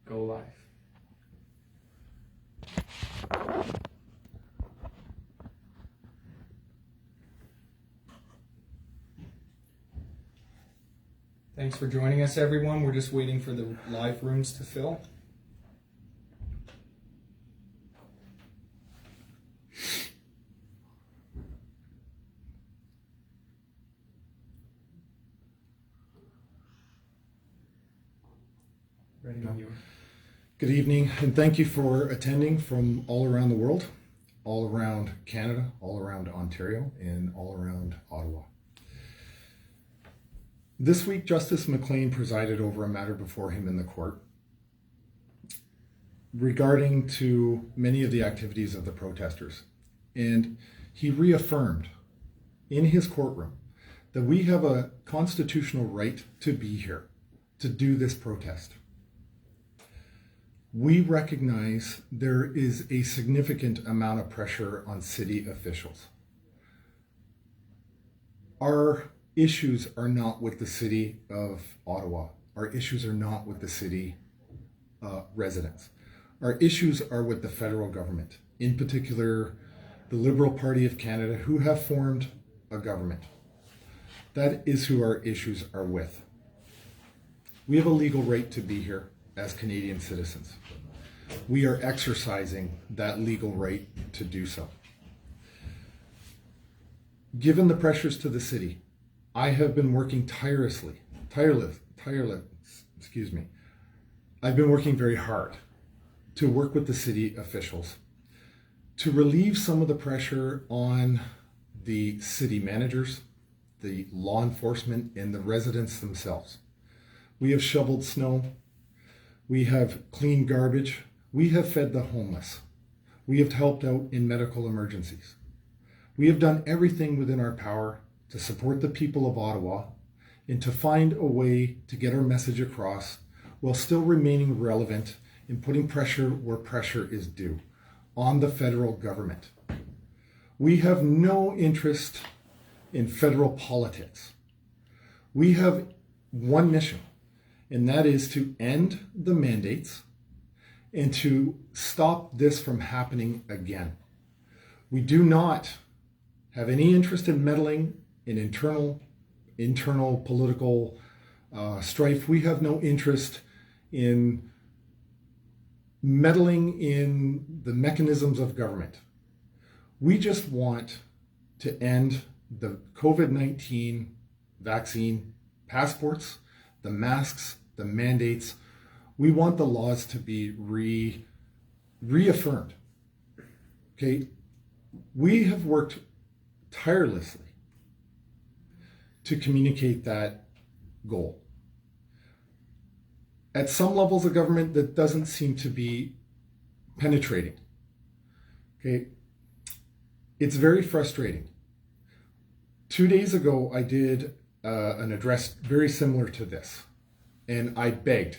Go live. Thanks for joining us, everyone. We're just waiting for the live rooms to fill. Ready when you are. Good evening, and thank you for attending from all around the world, all around Canada, all around Ontario, and all around Ottawa. This week, Justice McLean presided over a matter before him in the court regarding to many of the activities of the protesters. And he reaffirmed in his courtroom that we have a constitutional right to be here, to do this protest. We recognize there is a significant amount of pressure on city officials. Our issues are not with the city of Ottawa. Our issues are not with the city residents. Our issues are with the federal government, in particular, the Liberal Party of Canada, who have formed a government. That is who our issues are with. We have a legal right to be here as Canadian citizens. We are exercising that legal right to do so. Given the pressures to the city, I have been working tirelessly. I've been working very hard to work with the city officials to relieve some of the pressure on the city managers, the law enforcement, and the residents themselves. We have shoveled snow. We have cleaned garbage. We have fed the homeless. We have helped out in medical emergencies. We have done everything within our power to support the people of Ottawa and to find a way to get our message across while still remaining relevant in putting pressure where pressure is due on the federal government. We have no interest in federal politics. We have one mission, and that is to end the mandates and to stop this from happening again. We do not have any interest in meddling in internal political strife. We have no interest in meddling in the mechanisms of government. We just want to end the COVID-19 vaccine passports, the masks, the mandates. We want the laws to be reaffirmed. Okay, we have worked tirelessly to communicate that goal. At some levels of government, that doesn't seem to be penetrating. Okay, it's very frustrating. 2 days ago, I did an address very similar to this, and I begged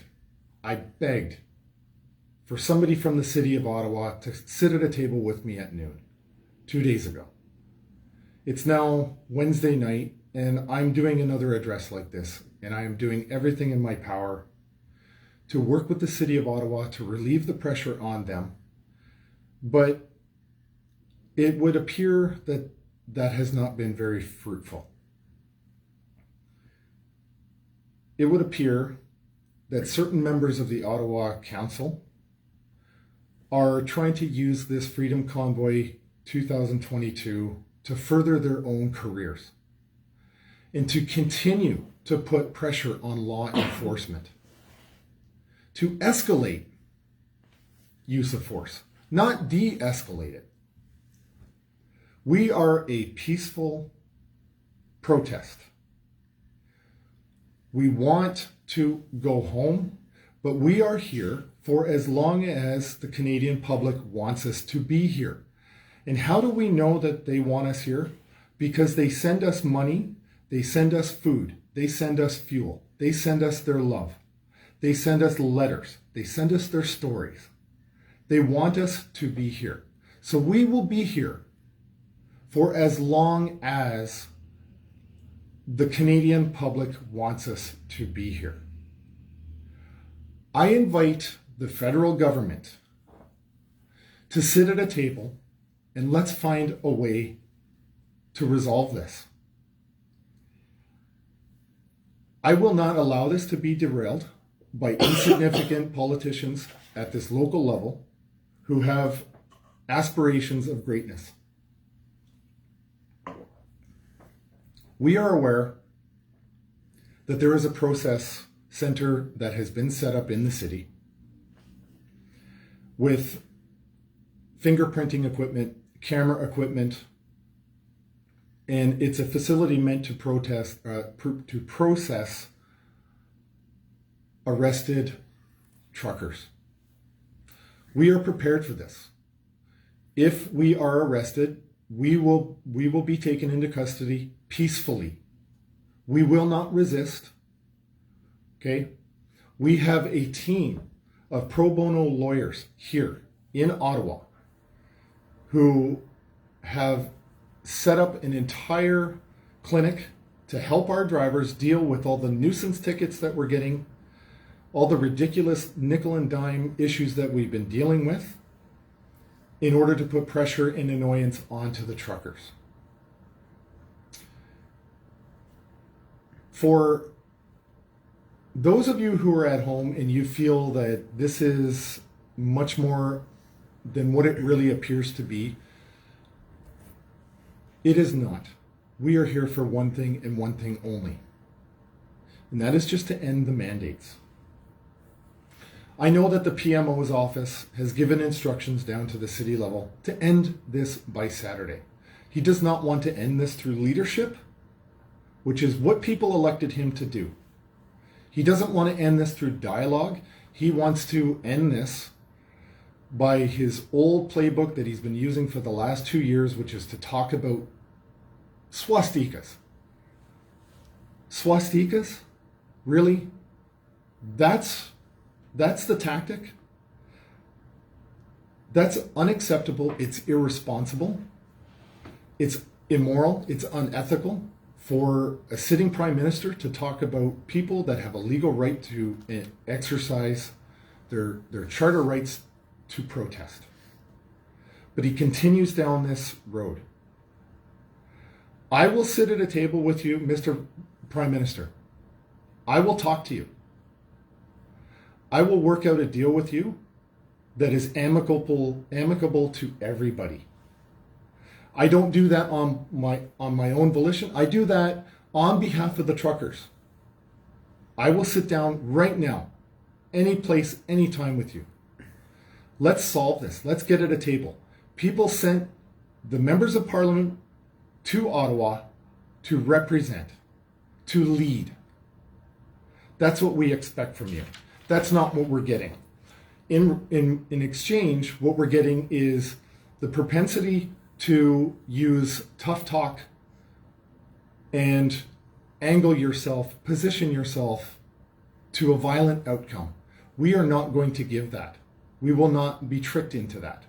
for somebody from the city of Ottawa to sit at a table with me at noon 2 days ago. It's now Wednesday night, and I'm doing another address like this, and I am doing everything in my power to work with the city of Ottawa to relieve the pressure on them. But it would appear that that has not been very fruitful. It would appear that certain members of the Ottawa Council are trying to use this Freedom Convoy 2022 to further their own careers and to continue to put pressure on law enforcement, to escalate use of force, not de-escalate it. We are a peaceful protest. We want to go home, but we are here for as long as the Canadian public wants us to be here. And how do we know that they want us here? Because they send us money, they send us food, they send us fuel, they send us their love, they send us letters, they send us their stories. They want us to be here. So we will be here for as long as the Canadian public wants us to be here. I invite the federal government to sit at a table and let's find a way to resolve this. I will not allow this to be derailed by insignificant politicians at this local level who have aspirations of greatness. We are aware that there is a process center that has been set up in the city with fingerprinting equipment, camera equipment, and it's a facility meant to process arrested truckers. We are prepared for this. If we are arrested, we will be taken into custody peacefully. We will not resist. Okay? We have a team of pro bono lawyers here in Ottawa who have set up an entire clinic to help our drivers deal with all the nuisance tickets that we're getting, all the ridiculous nickel and dime issues that we've been dealing with, in order to put pressure and annoyance onto the truckers. For those of you who are at home and you feel that this is much more than what it really appears to be, it is not. We are here for one thing and one thing only, and that is just to end the mandates. I know that the PMO's office has given instructions down to the city level to end this by Saturday. He does not want to end this through leadership, which is what people elected him to do. He doesn't want to end this through dialogue. He wants to end this by his old playbook that he's been using for the last 2 years, which is to talk about swastikas. Swastikas? Really? That's the tactic? That's unacceptable. It's irresponsible. It's immoral. It's unethical for a sitting prime minister to talk about people that have a legal right to exercise their charter rights to protest. But he continues down this road. I will sit at a table with you, Mr. Prime Minister. I will talk to you. I will work out a deal with you that is amicable to everybody. I don't do that on my own volition. I do that on behalf of the truckers. I will sit down right now, any place, any time with you. Let's solve this. Let's get at a table. People sent the members of parliament to Ottawa to represent, to lead. That's what we expect from you. That's not what we're getting. In exchange, what we're getting is the propensity to use tough talk and angle yourself, position yourself to a violent outcome. We are not going to give that. We will not be tricked into that.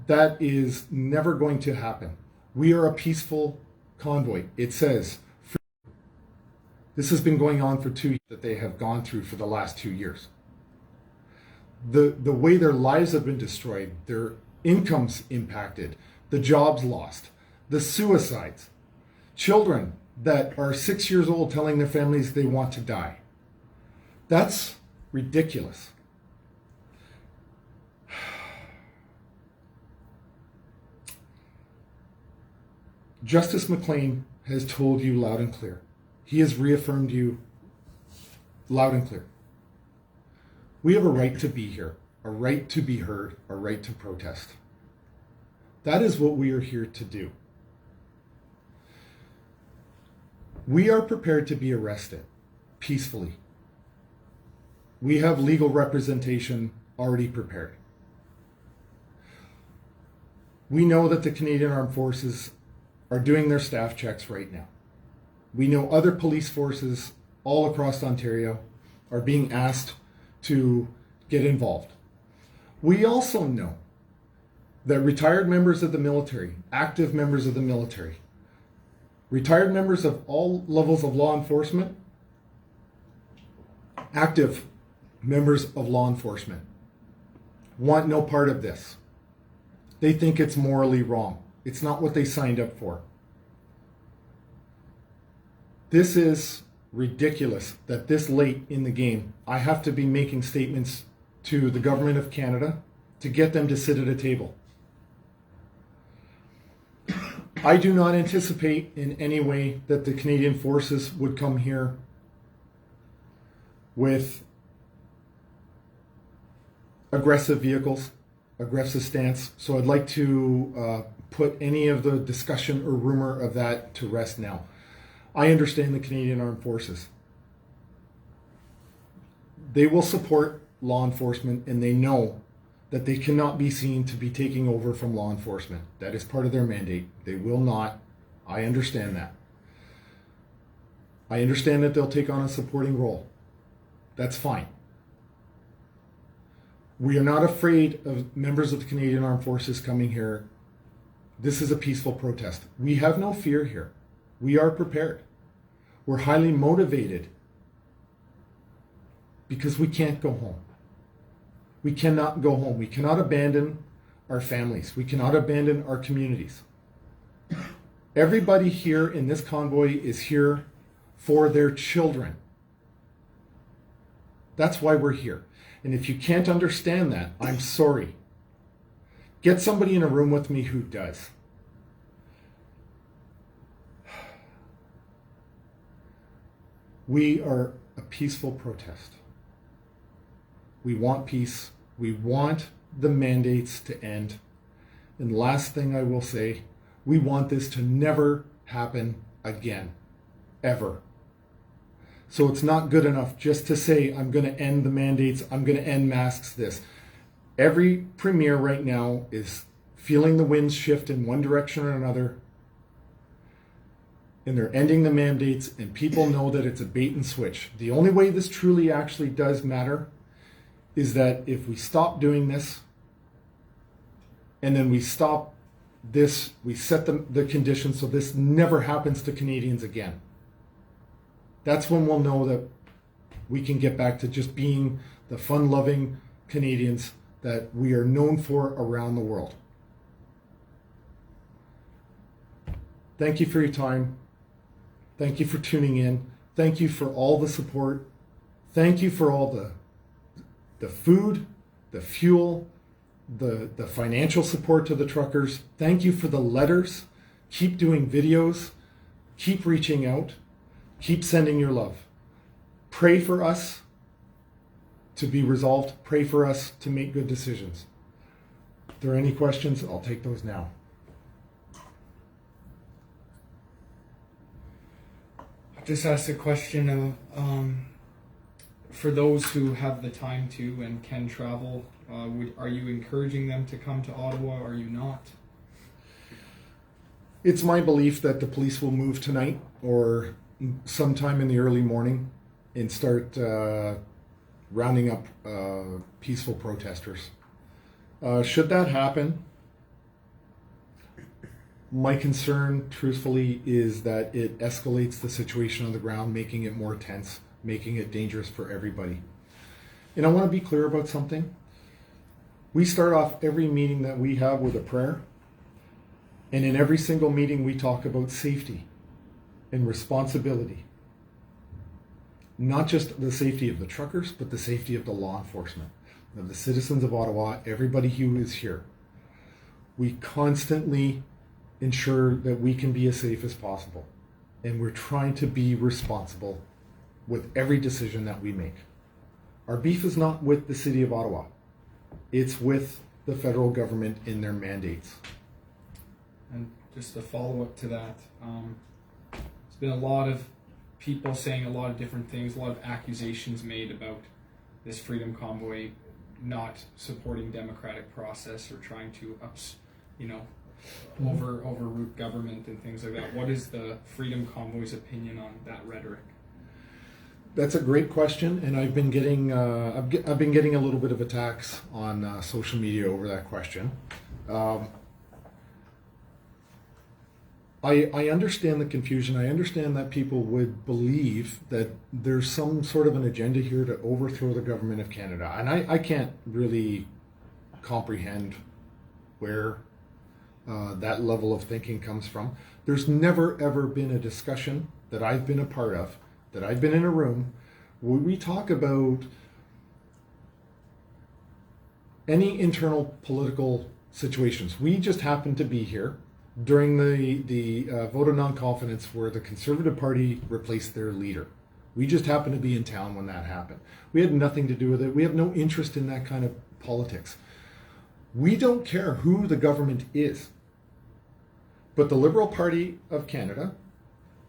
That is never going to happen. We are a peaceful convoy. It says, this has been going on for 2 years that they have gone through for the last 2 years. The way their lives have been destroyed, their incomes impacted, the jobs lost, the suicides, children that are 6 years old telling their families they want to die. That's ridiculous. Justice McLean has told you loud and clear. He has reaffirmed you loud and clear. We have a right to be here, a right to be heard, a right to protest. That is what we are here to do. We are prepared to be arrested peacefully. We have legal representation already prepared. We know that the Canadian Armed Forces are doing their staff checks right now. We know other police forces all across Ontario are being asked to get involved. We also know that retired members of the military, active members of the military, retired members of all levels of law enforcement, active members of law enforcement want no part of this. They think it's morally wrong. It's not what they signed up for. This is ridiculous that this late in the game, I have to be making statements to the government of Canada to get them to sit at a table. I do not anticipate in any way that the Canadian Forces would come here with aggressive vehicles, aggressive stance. So I'd like to put any of the discussion or rumor of that to rest now. I understand the Canadian Armed Forces. They will support law enforcement, and they know that they cannot be seen to be taking over from law enforcement. That is part of their mandate. They will not. I understand that. I understand that they'll take on a supporting role. That's fine. We are not afraid of members of the Canadian Armed Forces coming here. This is a peaceful protest. We have no fear here. We are prepared. We're highly motivated because we can't go home. We cannot go home. We cannot abandon our families. We cannot abandon our communities. Everybody here in this convoy is here for their children. That's why we're here. And if you can't understand that, I'm sorry. Get somebody in a room with me who does. We are a peaceful protest. We want peace. We want the mandates to end. And last thing I will say, we want this to never happen again, ever. So it's not good enough just to say, I'm going to end the mandates, I'm going to end masks, this. Every premier right now is feeling the winds shift in one direction or another, and they're ending the mandates, and people know that it's a bait and switch. The only way this truly actually does matter is that if we stop doing this, and then we stop this, we set the conditions so this never happens to Canadians again. That's when we'll know that we can get back to just being the fun-loving Canadians that we are known for around the world. Thank you for your time. Thank you for tuning in. Thank you for all the support. Thank you for all the food, the fuel, the financial support to the truckers. Thank you for the letters. Keep doing videos. Keep reaching out. Keep sending your love. Pray for us to be resolved. Pray for us to make good decisions. If there are any questions, I'll take those now. I just asked a question of, for those who have the time to and can travel, are you encouraging them to come to Ottawa? Or are you not? It's my belief that the police will move tonight or sometime in the early morning and start rounding up peaceful protesters. Should that happen, my concern, truthfully, is that it escalates the situation on the ground, making it more tense, making it dangerous for everybody. And I want to be clear about something. We start off every meeting that we have with a prayer, and in every single meeting we talk about safety and responsibility. Not just the safety of the truckers, but the safety of the law enforcement, of the citizens of Ottawa, everybody who is here. We constantly ensure that we can be as safe as possible. And we're trying to be responsible with every decision that we make. Our beef is not with the city of Ottawa. It's with the federal government in their mandates. And just a follow-up to that, there's been a lot of people saying a lot of different things, a lot of accusations made about this Freedom Convoy not supporting democratic process or trying to overroot government and things like that. What is the Freedom Convoy's opinion on that rhetoric? That's a great question, and I've been getting I've been getting a little bit of attacks on social media over that question. I understand the confusion. I understand that people would believe that there's some sort of an agenda here to overthrow the government of Canada. And I can't really comprehend where that level of thinking comes from. There's never, ever been a discussion that I've been a part of, that I've been in a room, where we talk about any internal political situations. We just happened to be here during the vote of non-confidence where the Conservative Party replaced their leader. We just happened to be in town when that happened. We had nothing to do with it. We have no interest in that kind of politics. We don't care who the government is. But the Liberal Party of Canada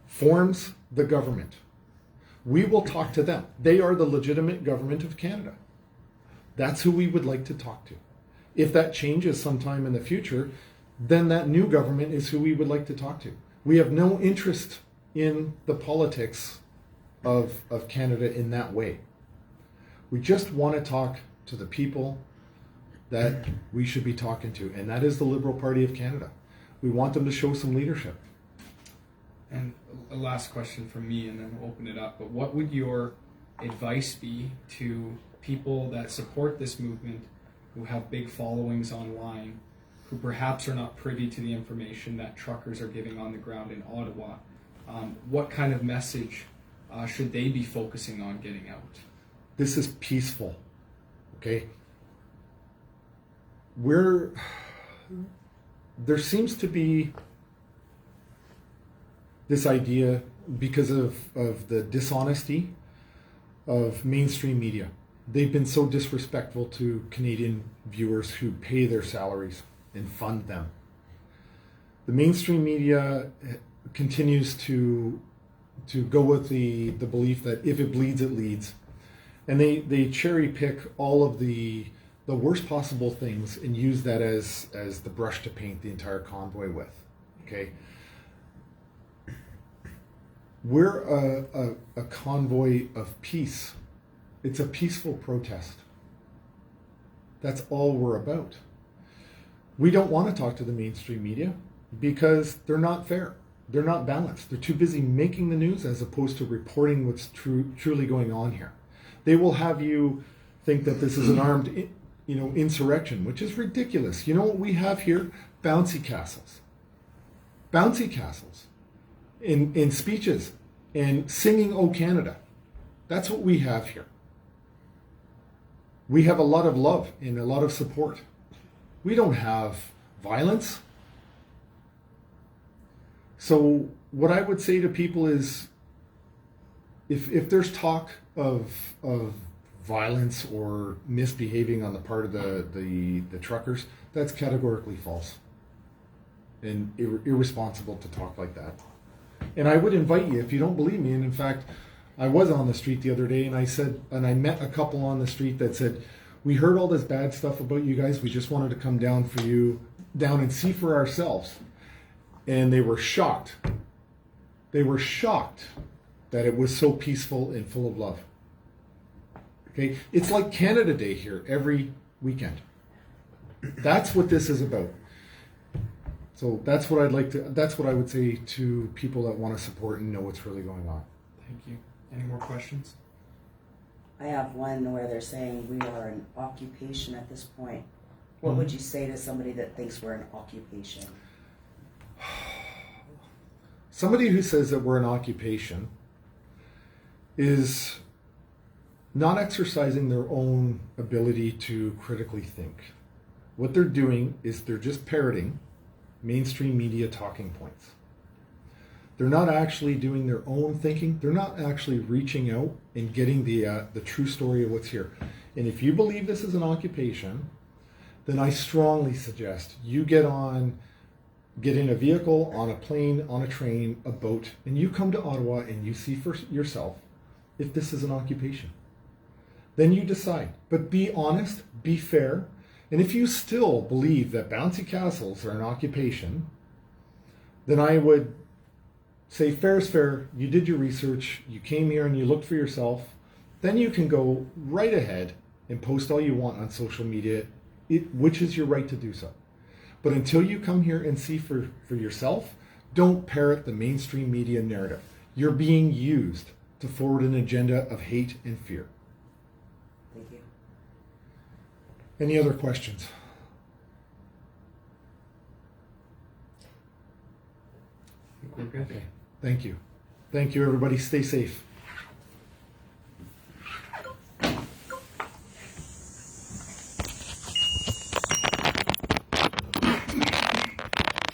forms the government. We will talk to them. They are the legitimate government of Canada. That's who we would like to talk to. If that changes sometime in the future, then that new government is who we would like to talk to. We have no interest in the politics of Canada in that way. We just want to talk to the people that we should be talking to, and that is the Liberal Party of Canada. We want them to show some leadership. And a last question from me, and then we'll open it up. But what would your advice be to people that support this movement, who have big followings online, who perhaps are not privy to the information that truckers are giving on the ground in Ottawa? What kind of message should they be focusing on getting out? This is peaceful, okay? There seems to be this idea, because of the dishonesty of mainstream media. They've been so disrespectful to Canadian viewers who pay their salaries and fund them. The mainstream media continues to go with the belief that if it bleeds, it leads. And they cherry pick all of the worst possible things and use that as the brush to paint the entire convoy with. Okay? We're a convoy of peace. It's a peaceful protest. That's all we're about. We don't want to talk to the mainstream media because they're not fair. They're not balanced. They're too busy making the news as opposed to reporting what's truly going on here. They will have you think that this is an armed insurrection, which is ridiculous. You know what we have here? Bouncy castles. Bouncy castles in speeches and singing "O Canada." That's what we have here. We have a lot of love and a lot of support. We don't have violence. So what I would say to people is, if there's talk of violence or misbehaving on the part of the truckers, that's categorically false and irresponsible to talk like that. And I would invite you, if you don't believe me, and in fact, I was on the street the other day and I met a couple on the street that said, "We heard all this bad stuff about you guys. We just wanted to come down and see for ourselves." And they were shocked. They were shocked that it was so peaceful and full of love. Okay, it's like Canada Day here every weekend. That's what this is about. So that's what I would say to people that want to support and know what's really going on. Thank you. Any more questions? I have one where they're saying we are an occupation at this point. What would you say to somebody that thinks we're an occupation? Somebody who says that we're an occupation is not exercising their own ability to critically think. What they're doing is they're just parroting mainstream media talking points. They're not actually doing their own thinking. They're not actually reaching out and getting the true story of what's here. And if you believe this is an occupation, then I strongly suggest you get in a vehicle, on a plane, on a train, a boat, and you come to Ottawa and you see for yourself if this is an occupation. Then you decide. But be honest, be fair, and if you still believe that bouncy castles are an occupation, then I would say fair is fair. You did your research, you came here and you looked for yourself. Then you can go right ahead and post all you want on social media, which is your right to do so. But until you come here and see for yourself, Don't parrot the mainstream media narrative. You're being used to forward an agenda of hate and fear. Thank you. Any other questions? I think we're good. Okay. Thank you. Thank you, everybody. Stay safe.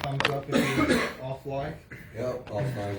Thumbs up if you're offline. Yep, offline.